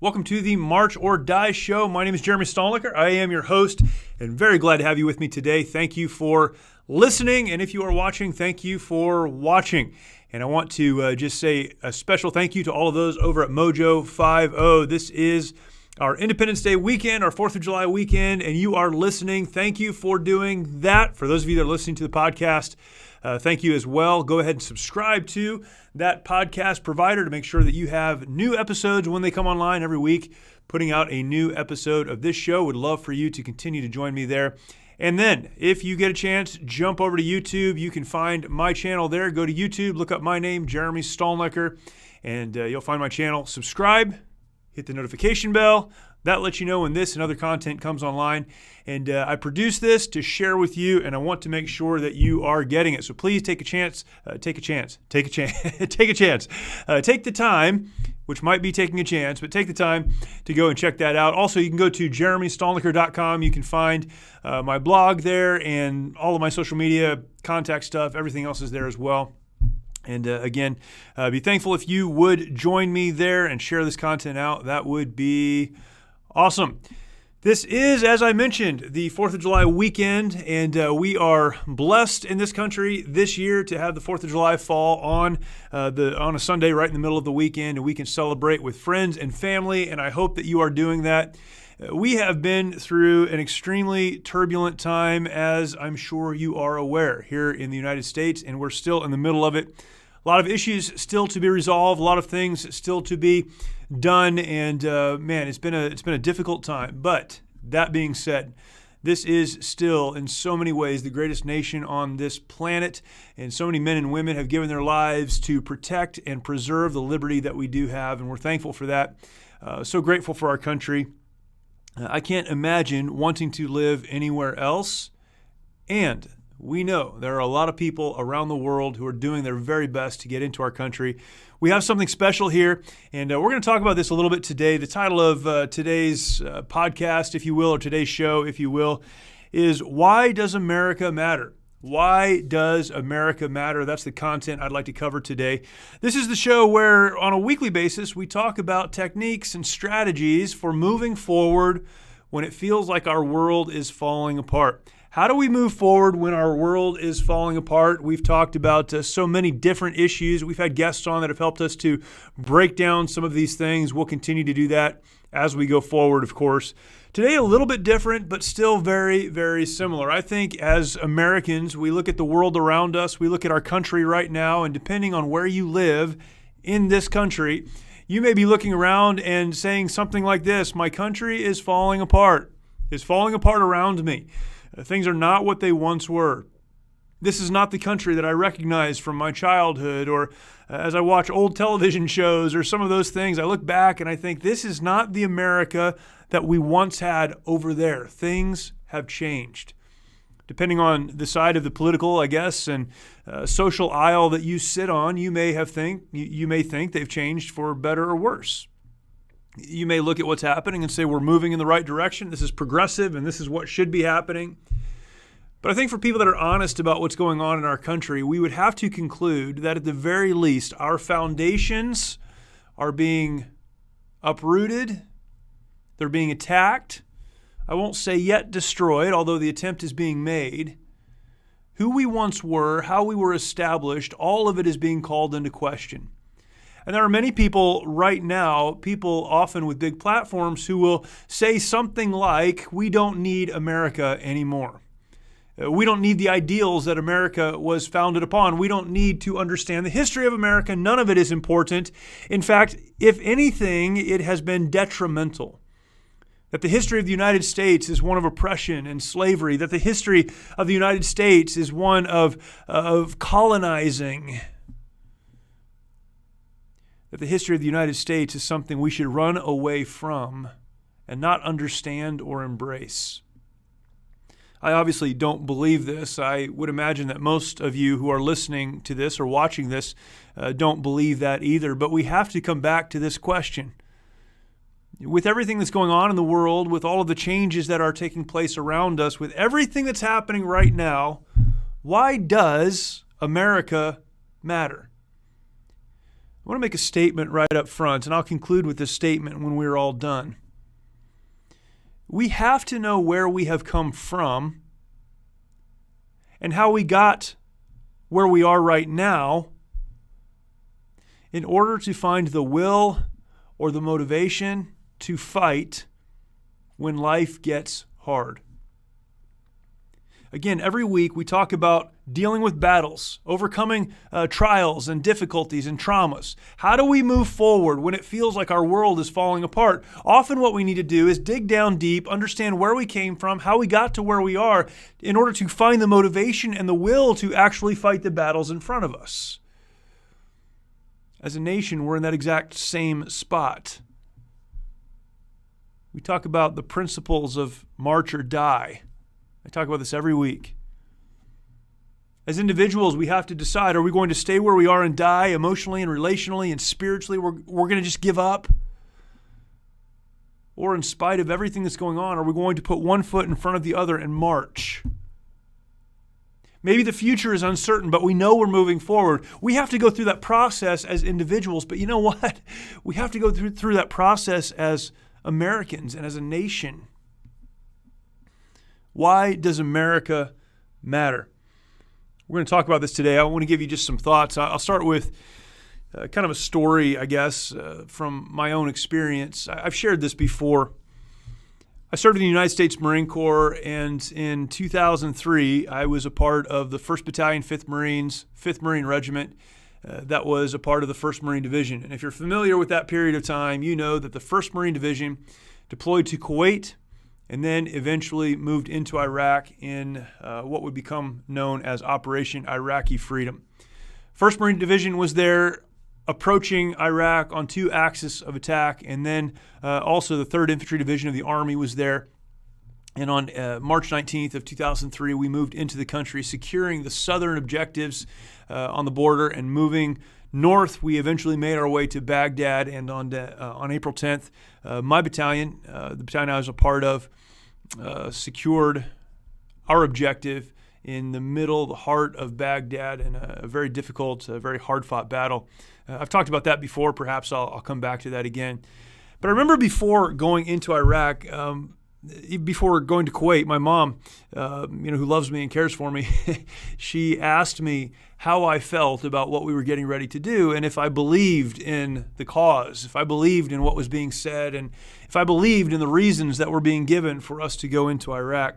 Welcome to the March or Die Show. My name is Jeremy Stalnecker. I am your host and very glad to have you with me today. Thank you for listening, and if you are watching, thank you for watching. And I want to just say a special thank you to all of those over at Mojo 50. This is our Independence Day weekend, our 4th of July weekend, and you are listening. Thank you for doing that. For those of you that are listening to the podcast, thank you as well. Go ahead and subscribe to that podcast provider to make sure that you have new episodes when they come online every week, putting out a new episode of this show. Would love for you to continue to join me there. And then if you get a chance, jump over to YouTube. You can find my channel there. Go to YouTube, look up my name, Jeremy Stalnecker, and you'll find my channel. Subscribe, hit the notification bell. That lets you know when this and other content comes online. And I produce this to share with you, and I want to make sure that you are getting it. So please take a chance, take the time, which might be taking a chance, but take the time to go and check that out. Also, you can go to jeremystalnecker.com. You can find my blog there and all of my social media, contact stuff. Everything else is there as well. And again, be thankful if you would join me there and share this content out. That would be awesome. This is, as I mentioned, the 4th of July weekend, and we are blessed in this country this year to have the 4th of July fall on a Sunday right in the middle of the weekend, and we can celebrate with friends and family, and I hope that you are doing that. We have been through an extremely turbulent time, as I'm sure you are aware, here in the United States, and we're still in the middle of it. A lot of issues still to be resolved, a lot of things still to be done, and man, it's been a difficult time. But that being said, this is still, in so many ways, the greatest nation on this planet, and so many men and women have given their lives to protect and preserve the liberty that we do have, and we're thankful for that. So grateful for our country. I can't imagine wanting to live anywhere else, and we know there are a lot of people around the world who are doing their very best to get into our country. We have something special here, and we're going to talk about this a little bit today. The title of today's podcast, if you will, or today's show, if you will, is Why Does America Matter? Why does America matter? That's the content I'd like to cover today. This is the show where, on a weekly basis, we talk about techniques and strategies for moving forward when it feels like our world is falling apart. How do we move forward when our world is falling apart? We've talked about so many different issues. We've had guests on that have helped us to break down some of these things. We'll continue to do that as we go forward, of course. Today, a little bit different, but still very, very similar. I think as Americans, we look at the world around us, we look at our country right now, and depending on where you live in this country, you may be looking around and saying something like this: my country is falling apart. It's falling apart around me. Things are not what they once were. This is not the country that I recognize from my childhood, or as I watch old television shows or some of those things, I look back and I think this is not the America that we once had over there. Things have changed. Depending on the side of the political, I guess, and social aisle that you sit on, you may think they've changed for better or worse. You may look at what's happening and say we're moving in the right direction. This is progressive and this is what should be happening. But I think for people that are honest about what's going on in our country, we would have to conclude that at the very least, our foundations are being uprooted. They're being attacked. I won't say yet destroyed, although the attempt is being made. Who we once were, how we were established, all of it is being called into question. And there are many people right now, people often with big platforms, who will say something like, we don't need America anymore. We don't need the ideals that America was founded upon. We don't need to understand the history of America. None of it is important. In fact, if anything, it has been detrimental. That the history of the United States is one of oppression and slavery. That the history of the United States is one of colonizing. That the history of the United States is something we should run away from and not understand or embrace. I obviously don't believe this. I would imagine that most of you who are listening to this or watching this don't believe that either. But we have to come back to this question. With everything that's going on in the world, with all of the changes that are taking place around us, with everything that's happening right now, why does America matter? I want to make a statement right up front, and I'll conclude with this statement when we're all done. We have to know where we have come from and how we got where we are right now in order to find the will or the motivation to fight when life gets hard. Again, every week we talk about dealing with battles, overcoming trials and difficulties and traumas. How do we move forward when it feels like our world is falling apart? Often what we need to do is dig down deep, understand where we came from, how we got to where we are, in order to find the motivation and the will to actually fight the battles in front of us. As a nation, we're in that exact same spot. We talk about the principles of march or die. I talk about this every week. As individuals, we have to decide, are we going to stay where we are and die emotionally and relationally and spiritually? We're going to just give up? Or in spite of everything that's going on, are we going to put one foot in front of the other and march? Maybe the future is uncertain, but we know we're moving forward. We have to go through that process as individuals, but you know what? We have to go through that process as Americans and as a nation. Why does America matter? We're going to talk about this today. I want to give you just some thoughts. I'll start with kind of a story, I guess, from my own experience. I've shared this before. I served in the United States Marine Corps, and in 2003, I was a part of the 1st Battalion, 5th Marines, 5th Marine Regiment. That was a part of the 1st Marine Division. And if you're familiar with that period of time, you know that the 1st Marine Division deployed to Kuwait and then eventually moved into Iraq in what would become known as Operation Iraqi Freedom. 1st Marine Division was there approaching Iraq on 2 axes of attack, and then also the 3rd Infantry Division of the Army was there. And on March 19th of 2003, we moved into the country, securing the southern objectives on the border and moving north. We eventually made our way to Baghdad, and on April 10th, my battalion, the battalion I was a part of, secured our objective in the heart of Baghdad in a very difficult, very hard-fought battle. I've talked about that before. Perhaps I'll come back to that again. But I remember before going into Iraq, before going to Kuwait, my mom, who loves me and cares for me, she asked me how I felt about what we were getting ready to do, and if I believed in the cause, if I believed in what was being said, and if I believed in the reasons that were being given for us to go into Iraq.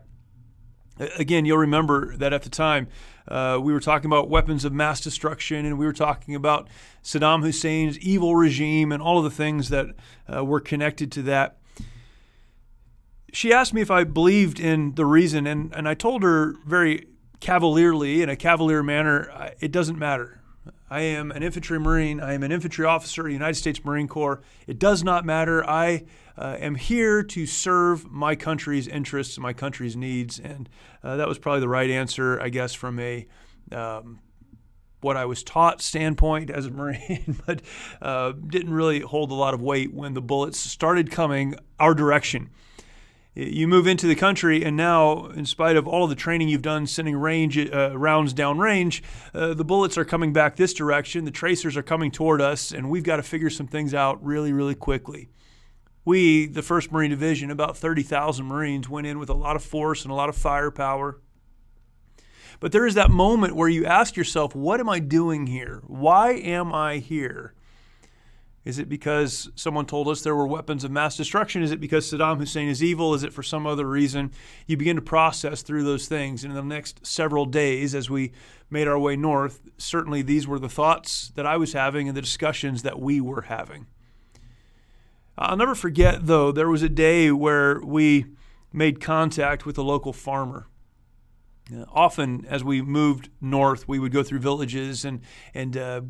Again, you'll remember that at the time, we were talking about weapons of mass destruction, and we were talking about Saddam Hussein's evil regime and all of the things that were connected to that. She asked me if I believed in the reason, and I told her very cavalierly, in a cavalier manner, it doesn't matter. I am an infantry Marine. I am an infantry officer, United States Marine Corps. It does not matter. I am here to serve my country's interests, my country's needs, and that was probably the right answer, I guess, from a what I was taught standpoint as a Marine, but didn't really hold a lot of weight when the bullets started coming our direction. You move into the country, and now, in spite of all of the training you've done sending rounds downrange, the bullets are coming back this direction, the tracers are coming toward us, and we've got to figure some things out really, really quickly. We, the 1st Marine Division, about 30,000 Marines, went in with a lot of force and a lot of firepower. But there is that moment where you ask yourself, what am I doing here? Why am I here? Is it because someone told us there were weapons of mass destruction? Is it because Saddam Hussein is evil? Is it for some other reason? You begin to process through those things. And in the next several days, as we made our way north, certainly these were the thoughts that I was having and the discussions that we were having. I'll never forget, though, there was a day where we made contact with a local farmer. Often, as we moved north, we would go through villages and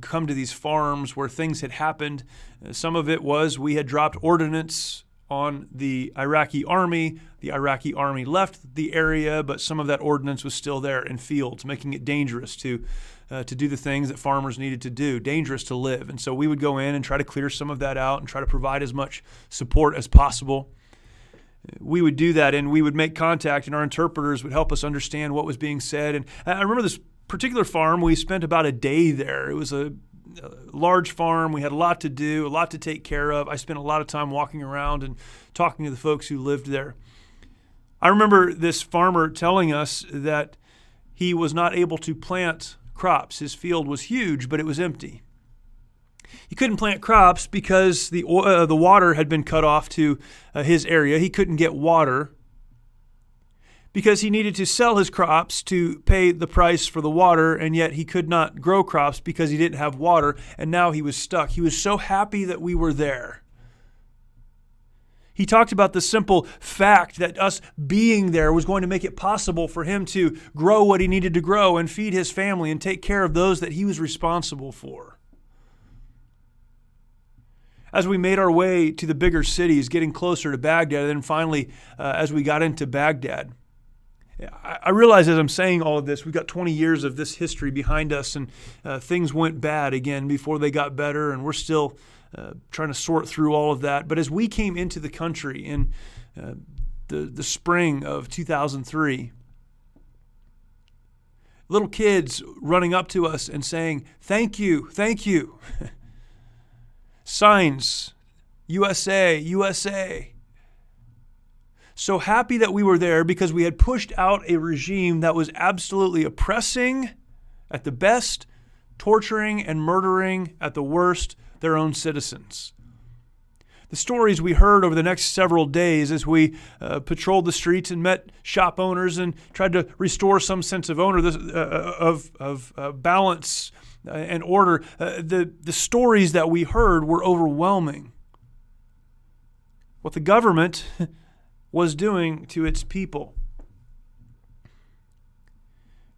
come to these farms where things had happened. Some of it was we had dropped ordnance on the Iraqi army. The Iraqi army left the area, but some of that ordnance was still there in fields, making it dangerous to do the things that farmers needed to do, dangerous to live. And so we would go in and try to clear some of that out and try to provide as much support as possible. We would do that, and we would make contact, and our interpreters would help us understand what was being said. And I remember this particular farm, we spent about a day there. It was a large farm. We had a lot to do, a lot to take care of. I spent a lot of time walking around and talking to the folks who lived there. I remember this farmer telling us that he was not able to plant crops. His field was huge, but it was empty. He couldn't plant crops because the water had been cut off to his area. He couldn't get water because he needed to sell his crops to pay the price for the water, and yet he could not grow crops because he didn't have water, and now he was stuck. He was so happy that we were there. He talked about the simple fact that us being there was going to make it possible for him to grow what he needed to grow and feed his family and take care of those that he was responsible for. As we made our way to the bigger cities, getting closer to Baghdad, and then finally, as we got into Baghdad, I realize as I'm saying all of this, we've got 20 years of this history behind us, and things went bad again before they got better, and we're still trying to sort through all of that. But as we came into the country in the spring of 2003, little kids running up to us and saying, "Thank you, thank you." Signs, USA, USA. So happy that we were there because we had pushed out a regime that was absolutely oppressing at the best, torturing and murdering at the worst their own citizens. The stories we heard over the next several days as we patrolled the streets and met shop owners and tried to restore some sense of balance and order, the stories that we heard were overwhelming. What the government was doing to its people.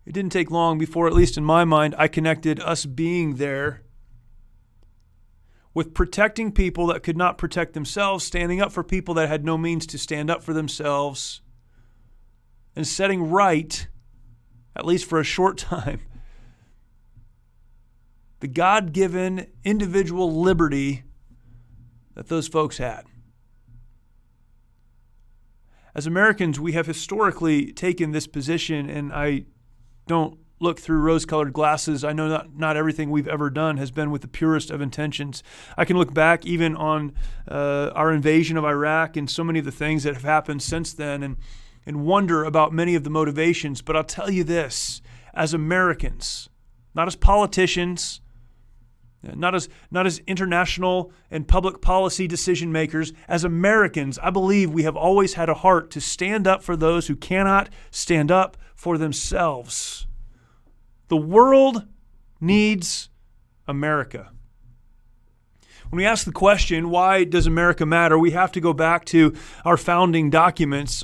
It didn't take long before, at least in my mind, I connected us being there with protecting people that could not protect themselves, standing up for people that had no means to stand up for themselves, and setting right, at least for a short time, the God-given individual liberty that those folks had. As Americans, we have historically taken this position, and I don't look through rose-colored glasses. I know not everything we've ever done has been with the purest of intentions. I can look back even on our invasion of Iraq and so many of the things that have happened since then and wonder about many of the motivations. But I'll tell you this, as Americans, not as politicians, not as international and public policy decision makers, as Americans, I believe we have always had a heart to stand up for those who cannot stand up for themselves. The world needs America. When we ask the question, why does America matter, we have to go back to our founding documents.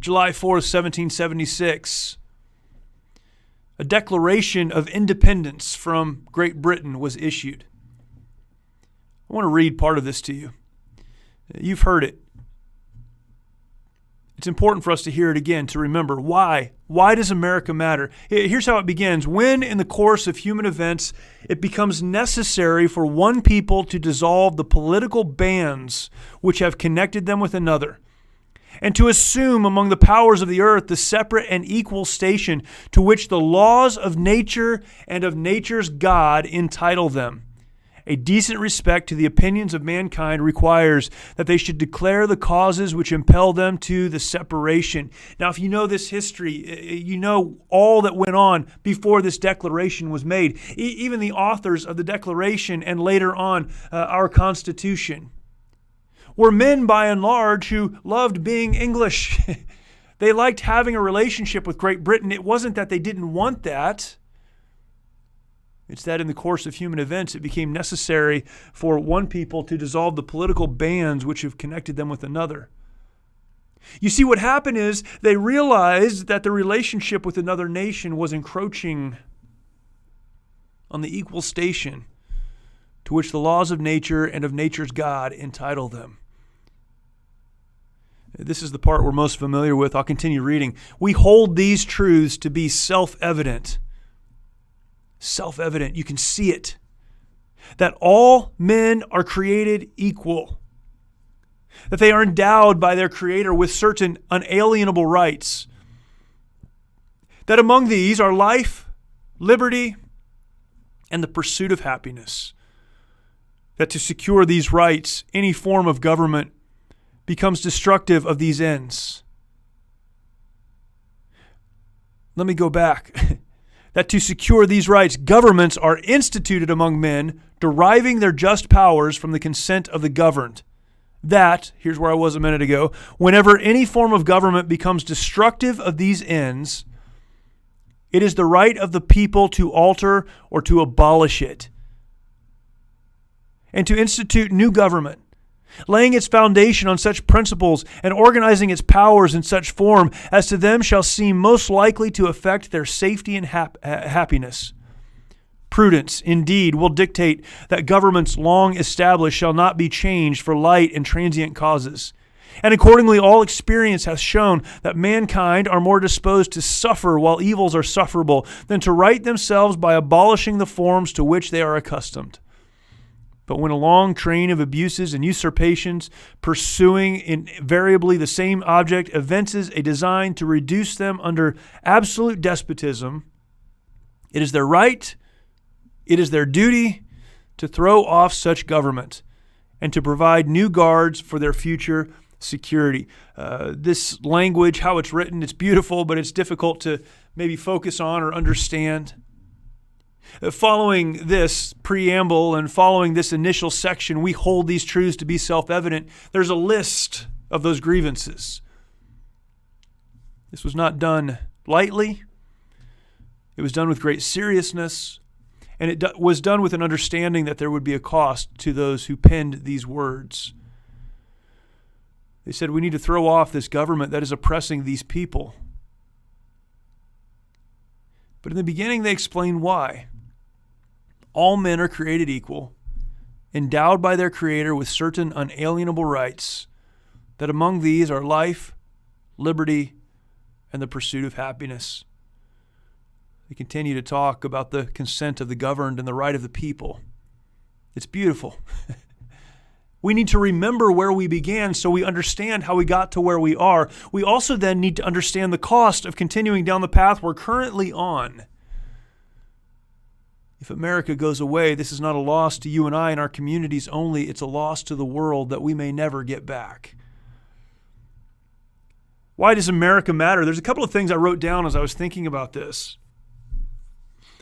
July 4th, 1776. A Declaration of Independence from Great Britain was issued. I want to read part of this to you. You've heard it. It's important for us to hear it again, to remember why. Why does America matter? Here's how it begins. When, in the course of human events, it becomes necessary for one people to dissolve the political bands which have connected them with another, and to assume among the powers of the earth the separate and equal station to which the laws of nature and of nature's God entitle them. A decent respect to the opinions of mankind requires that they should declare the causes which impel them to the separation. Now, if you know this history, you know all that went on before this declaration was made. Even the authors of the Declaration and later on our Constitution were men by and large who loved being English. They liked having a relationship with Great Britain. It wasn't that they didn't want that. It's that in the course of human events, it became necessary for one people to dissolve the political bands which have connected them with another. You see, what happened is they realized that the relationship with another nation was encroaching on the equal station to which the laws of nature and of nature's God entitle them. This is the part we're most familiar with. I'll continue reading. We hold these truths to be self-evident. Self-evident. You can see it. That all men are created equal. That they are endowed by their Creator with certain unalienable rights. That among these are life, liberty, and the pursuit of happiness. That to secure these rights, any form of government becomes destructive of these ends. Let me go back. That to secure these rights, governments are instituted among men, deriving their just powers from the consent of the governed. That, here's where I was a minute ago, whenever any form of government becomes destructive of these ends, it is the right of the people to alter or to abolish it, and to institute new government, laying its foundation on such principles and organizing its powers in such form as to them shall seem most likely to affect their safety and happiness. Prudence, indeed, will dictate that governments long established shall not be changed for light and transient causes. And accordingly, all experience hath shown that mankind are more disposed to suffer while evils are sufferable than to right themselves by abolishing the forms to which they are accustomed. But when a long train of abuses and usurpations, pursuing invariably the same object, evinces a design to reduce them under absolute despotism, it is their right, it is their duty to throw off such government and to provide new guards for their future security. This language, how it's written, it's beautiful, but it's difficult to maybe focus on or understand. Following this preamble and following this initial section, we hold these truths to be self-evident. There's a list of those grievances. This was not done lightly. It was done with great seriousness, and it was done with an understanding that there would be a cost to those who penned these words. They said, we need to throw off this government that is oppressing these people. But in the beginning, they explain why. All men are created equal, endowed by their Creator with certain unalienable rights, that among these are life, liberty, and the pursuit of happiness. They continue to talk about the consent of the governed and the right of the people. It's beautiful. We need to remember where we began so we understand how we got to where we are. We also then need to understand the cost of continuing down the path we're currently on. If America goes away, this is not a loss to you and I and our communities only. It's a loss to the world that we may never get back. Why does America matter? There's a couple of things I wrote down as I was thinking about this.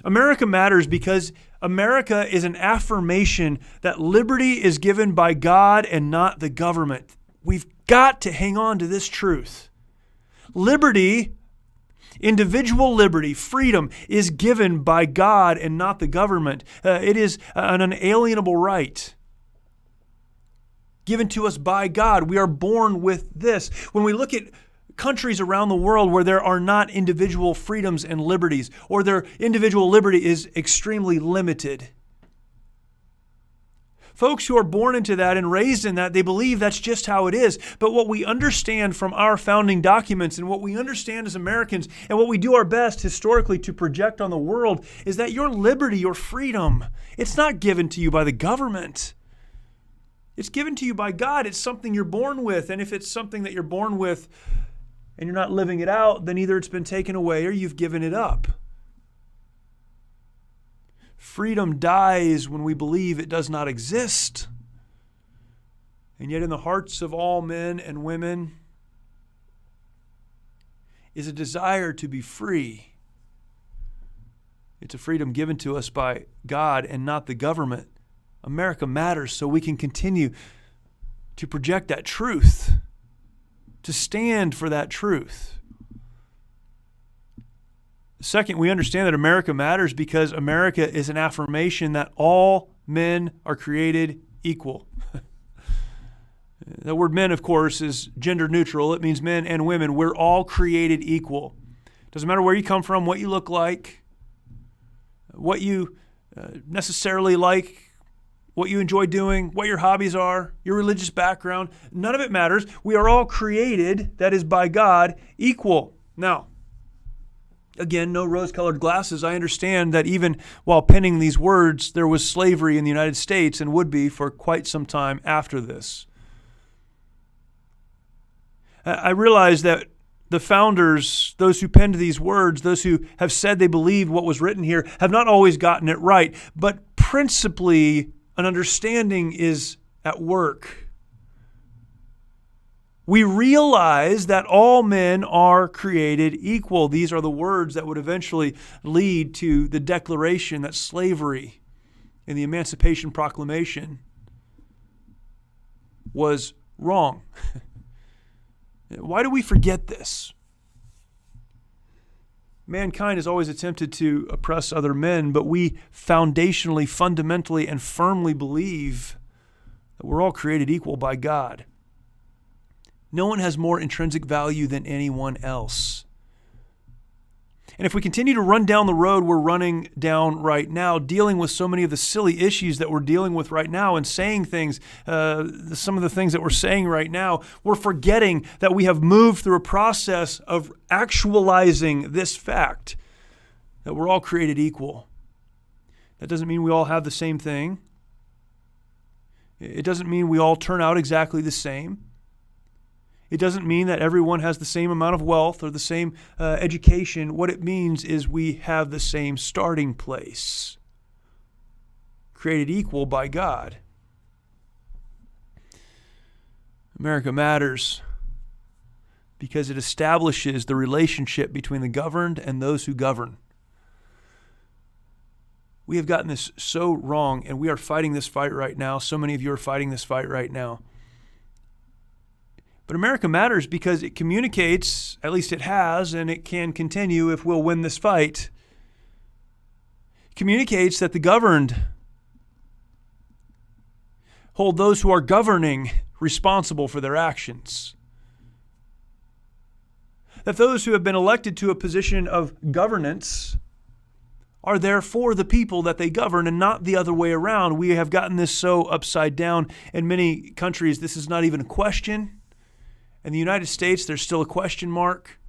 America matters because America is an affirmation that liberty is given by God and not the government. We've got to hang on to this truth. Liberty, individual liberty, freedom is given by God and not the government. It is an unalienable right given to us by God. We are born with this. When we look at countries around the world where there are not individual freedoms and liberties, or their individual liberty is extremely limited, folks who are born into that and raised in that, they believe that's just how it is. But what we understand from our founding documents and what we understand as Americans and what we do our best historically to project on the world is that your liberty, your freedom, it's not given to you by the government. It's given to you by God. It's something you're born with. And if it's something that you're born with and you're not living it out, then either it's been taken away or you've given it up. Freedom dies when we believe it does not exist. And yet in the hearts of all men and women is a desire to be free. It's a freedom given to us by God and not the government. America matters so we can continue to project that truth, to stand for that truth. Second, we understand that America matters because America is an affirmation that all men are created equal. The word men, of course, is gender neutral. It means men and women. We're all created equal. Doesn't matter where you come from, what you look like, what you necessarily like, what you enjoy doing, what your hobbies are, your religious background. None of it matters. We are all created, that is by God, equal. Now, again, no rose-colored glasses. I understand that even while penning these words, there was slavery in the United States and would be for quite some time after this. I realize that the founders, those who penned these words, those who have said they believed what was written here, have not always gotten it right. But principally, an understanding is at work. We realize that all men are created equal. These are the words that would eventually lead to the declaration that slavery in the Emancipation Proclamation was wrong. Why do we forget this? Mankind has always attempted to oppress other men, but we foundationally, fundamentally, and firmly believe that we're all created equal by God. No one has more intrinsic value than anyone else. And if we continue to run down the road we're running down right now, dealing with so many of the silly issues that we're dealing with right now and saying things, some of the things that we're saying right now, we're forgetting that we have moved through a process of actualizing this fact that we're all created equal. That doesn't mean we all have the same thing. It doesn't mean we all turn out exactly the same. It doesn't mean that everyone has the same amount of wealth or the same education. What it means is we have the same starting place, created equal by God. America matters because it establishes the relationship between the governed and those who govern. We have gotten this so wrong, and we are fighting this fight right now. So many of you are fighting this fight right now. But America matters because it communicates, at least it has, and it can continue if we'll win this fight. It communicates that the governed hold those who are governing responsible for their actions. That those who have been elected to a position of governance are there for the people that they govern and not the other way around. We have gotten this so upside down in many countries. This is not even a question. In the United States, there's still a question mark.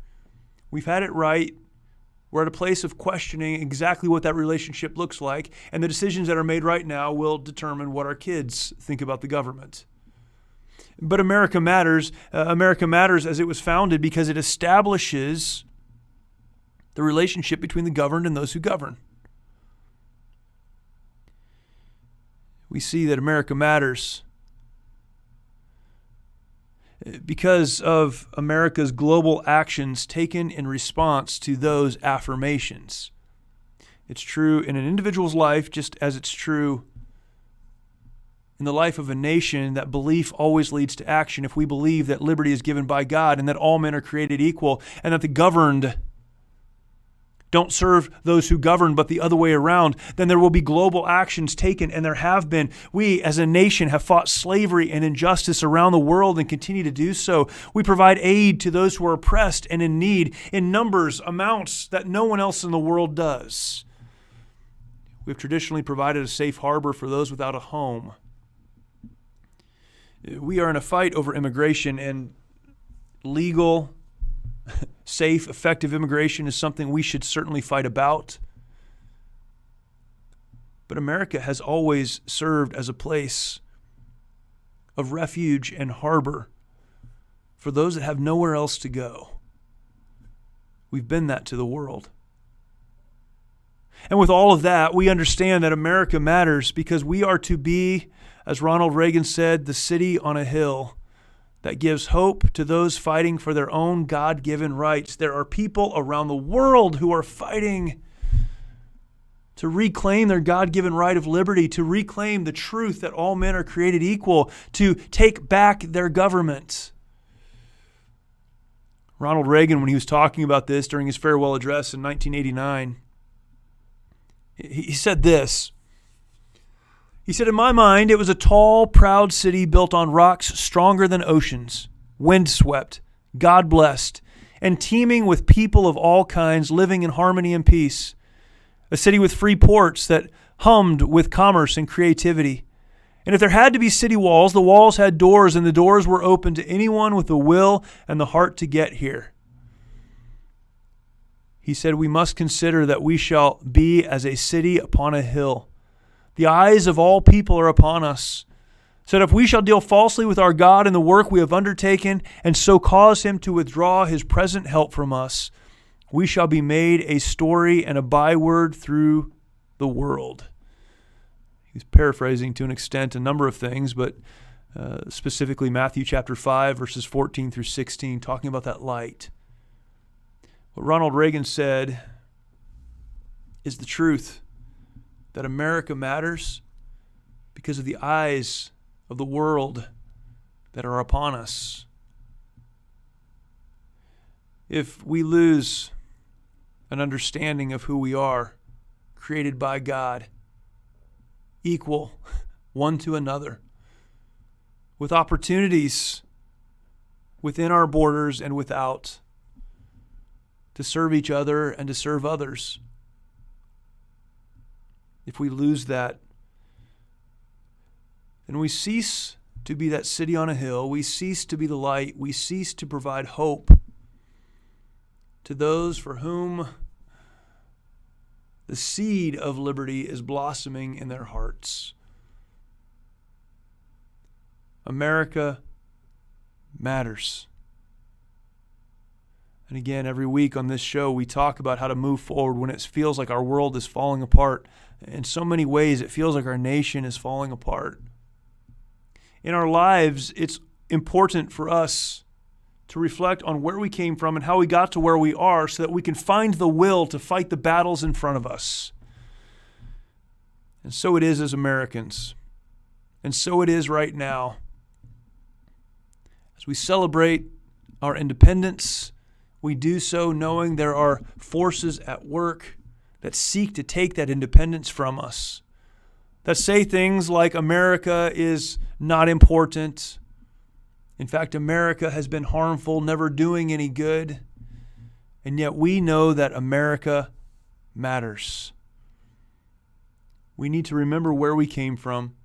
We've had it right. We're at a place of questioning exactly what that relationship looks like, and the decisions that are made right now will determine what our kids think about the government. But America matters. America matters as it was founded because it establishes the relationship between the governed and those who govern. We see that America matters because of America's global actions taken in response to those affirmations. It's true in an individual's life, just as it's true in the life of a nation, that belief always leads to action. If we believe that liberty is given by God and that all men are created equal and that the governed don't serve those who govern, but the other way around, then there will be global actions taken, and there have been. We, as a nation, have fought slavery and injustice around the world and continue to do so. We provide aid to those who are oppressed and in need in numbers, amounts that no one else in the world does. We've traditionally provided a safe harbor for those without a home. We are in a fight over immigration, and legal, safe, effective immigration is something we should certainly fight about. But America has always served as a place of refuge and harbor for those that have nowhere else to go. We've been that to the world. And with all of that, we understand that America matters because we are to be, as Ronald Reagan said, the city on a hill that gives hope to those fighting for their own God-given rights. There are people around the world who are fighting to reclaim their God-given right of liberty, to reclaim the truth that all men are created equal, to take back their government. Ronald Reagan, when he was talking about this during his farewell address in 1989, he said this. He said, "In my mind, it was a tall, proud city built on rocks stronger than oceans, windswept, God-blessed, and teeming with people of all kinds living in harmony and peace. A city with free ports that hummed with commerce and creativity. And if there had to be city walls, the walls had doors, and the doors were open to anyone with the will and the heart to get here." He said, "We must consider that we shall be as a city upon a hill. The eyes of all people are upon us. said, if we shall deal falsely with our God in the work we have undertaken, and so cause him to withdraw his present help from us, we shall be made a story and a byword through the world. He's paraphrasing to an extent a number of things, but specifically Matthew chapter 5, verses 14 through 16, talking about that light. What Ronald Reagan said is the truth, that America matters because of the eyes of the world that are upon us. If we lose an understanding of who we are, created by God, equal one to another, with opportunities within our borders and without, to serve each other and to serve others. If we lose that, then we cease to be that city on a hill. We cease to be the light. We cease to provide hope to those for whom the seed of liberty is blossoming in their hearts. America matters. And again, every week on this show, we talk about how to move forward when it feels like our world is falling apart. In so many ways, it feels like our nation is falling apart. In our lives, it's important for us to reflect on where we came from and how we got to where we are so that we can find the will to fight the battles in front of us. And so it is as Americans. And so it is right now. As we celebrate our independence, we do so knowing there are forces at work that seek to take that independence from us, that say things like America is not important. In fact, America has been harmful, never doing any good. And yet we know that America matters. We need to remember where we came from.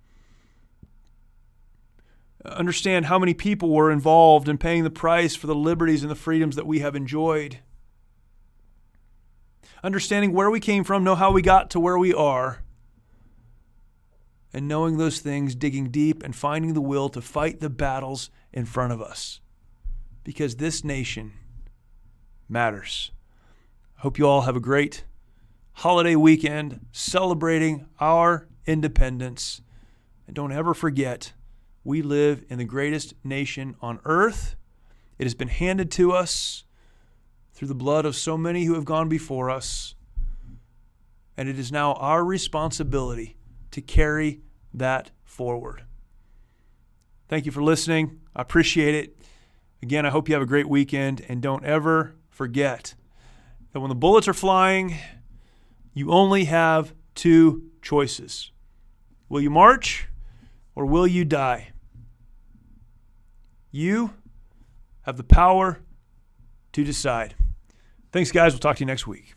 Understand how many people were involved in paying the price for the liberties and the freedoms that we have enjoyed. Understanding where we came from, know how we got to where we are. And knowing those things, digging deep and finding the will to fight the battles in front of us. Because this nation matters. I hope you all have a great holiday weekend celebrating our independence. And don't ever forget, we live in the greatest nation on earth. It has been handed to us through the blood of so many who have gone before us. And it is now our responsibility to carry that forward. Thank you for listening. I appreciate it. Again, I hope you have a great weekend. And don't ever forget that when the bullets are flying, you only have two choices. Will you march or will you die? You have the power to decide. Thanks, guys. We'll talk to you next week.